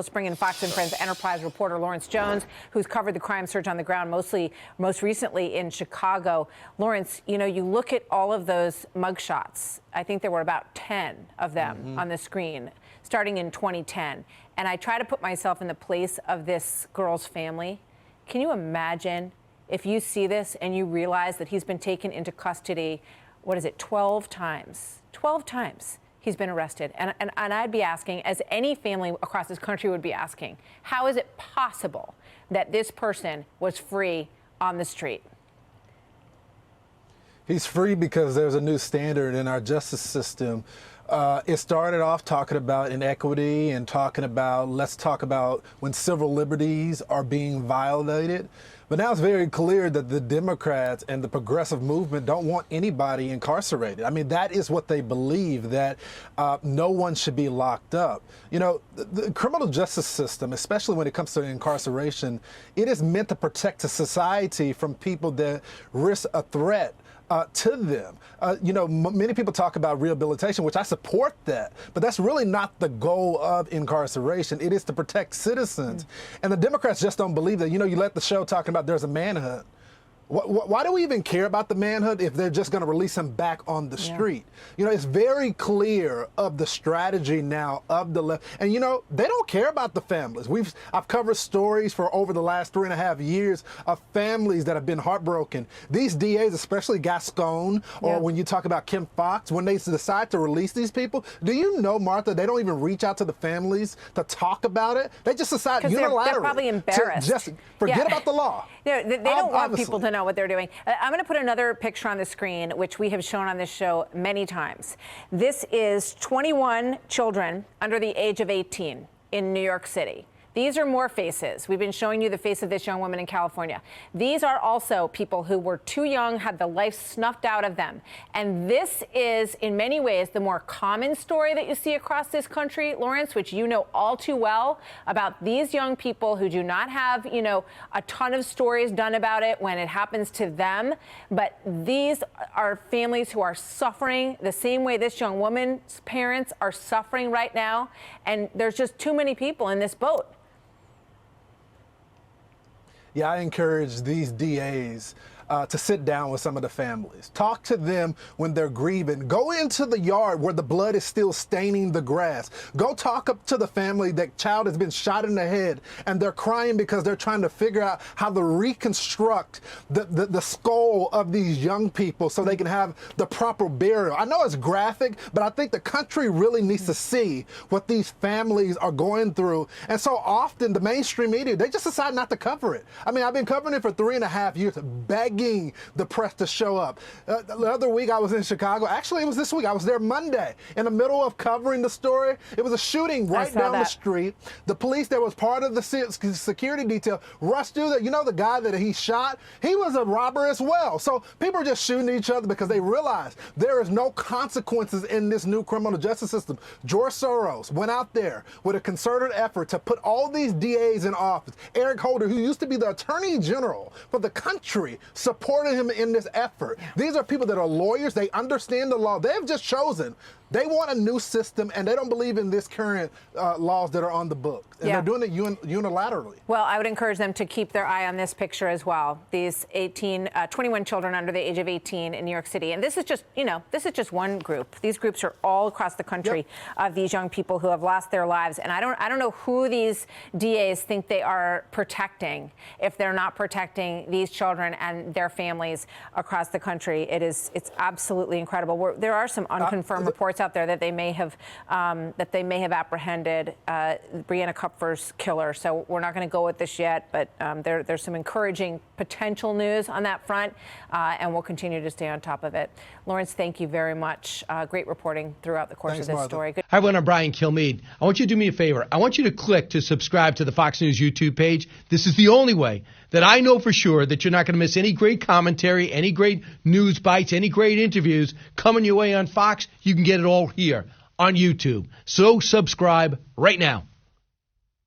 Spring and Fox and Friends Enterprise reporter Lawrence Jones, who's covered the crime surge on the ground, most recently in Chicago. Lawrence, you know, you look at all of those mugshots. I think there were about 10 of them on the screen, starting in 2010. And I try to put myself in the place of this girl's family. Can you imagine if you see this and you realize that he's been taken into custody, 12 times? 12 times. He's been arrested. And I'd be asking, as any family across this country would be asking, how is it possible that this person was free on the street? He's free because there's a new standard in our justice system. It started off talking about inequity and let's talk about when civil liberties are being violated. But now it's very clear that the Democrats and the progressive movement don't want anybody incarcerated. I mean, that is what they believe, that no one should be locked up. You know, the criminal justice system, especially when it comes to incarceration, it is meant to protect the society from people that risk a threat to them. You know, many people talk about rehabilitation, which I support that, but that's really not the goal of incarceration. It is to protect citizens. And the Democrats just don't believe that. You know, you let the show talking about there's a manhunt. Why do we even care about the manhunt if they're just going to release him back on the street? You know, it's very clear of the strategy now of the left. And, you know, they don't care about the families. I've covered stories for over the last 3.5 years of families that have been heartbroken. These DAs, especially Gascon, or when you talk about Kim Foxx, when they decide to release these people, do you know, Martha, they don't even reach out to the families to talk about it? They just decide unilaterally. They're probably embarrassed. To just forget about the law. They don't want people to know what they're doing. I'm going to put another picture on the screen, which we have shown on this show many times. This is 21 children under the age of 18 in New York City. These are more faces. We've been showing you the face of this young woman in California. These are also people who were too young, had the life snuffed out of them. And this is, in many ways, the more common story that you see across this country, Lawrence, which you know all too well, about these young people who do not have, you know, a ton of stories done about it when it happens to them. But these are families who are suffering the same way this young woman's parents are suffering right now. And there's just too many people in this boat. Yeah, I encourage these DAs to sit down with some of the families. Talk to them when they're grieving. Go into the yard where the blood is still staining the grass. Go talk up to the family that child has been shot in the head and they're crying because they're trying to figure out how to reconstruct the skull of these young people so they can have the proper burial. I know it's graphic, but I think the country really needs to see what these families are going through. And so often the mainstream media, they just decide not to cover it. I mean, I've been covering it for 3.5 years, begging the press to show up. The other week I was in Chicago. Actually, it was this week. I was there Monday in the middle of covering the story. It was a shooting right down the street. The police that was part of the security detail rushed through that. You know, the guy that he shot, he was a robber as well. So people are just shooting each other because they realize there is no consequences in this new criminal justice system. George Soros went out there with a concerted effort to put all these DAs in office. Eric Holder, who used to be the Attorney General for the country, supported him in this effort. These are people that are lawyers. They understand the law. They've just chosen. They want a new system, and they don't believe in this current laws that are on the book. And they're doing it unilaterally. Well, I would encourage them to keep their eye on this picture as well. These 21 children under the age of 18 in New York City. And this is just, you know, this is just one group. These groups are all across the country of these young people who have lost their lives. And I don't know who these DAs think they are protecting if they're not protecting these children and their families across the country. It's absolutely incredible. There are some unconfirmed reports out there that they may have apprehended Breonna Kupfer's killer. So we're not going to go with this yet, but there's some encouraging potential news on that front, and we'll continue to stay on top of it. Lawrence, thank you very much. Great reporting throughout the course of this story. Hi, everyone. I'm Brian Kilmeade. I want you to do me a favor. I want you to click to subscribe to the Fox News YouTube page. This is the only way that I know for sure that you're not going to miss any great commentary, any great news bites, any great interviews coming your way on Fox. You can get it all here on YouTube. So subscribe right now.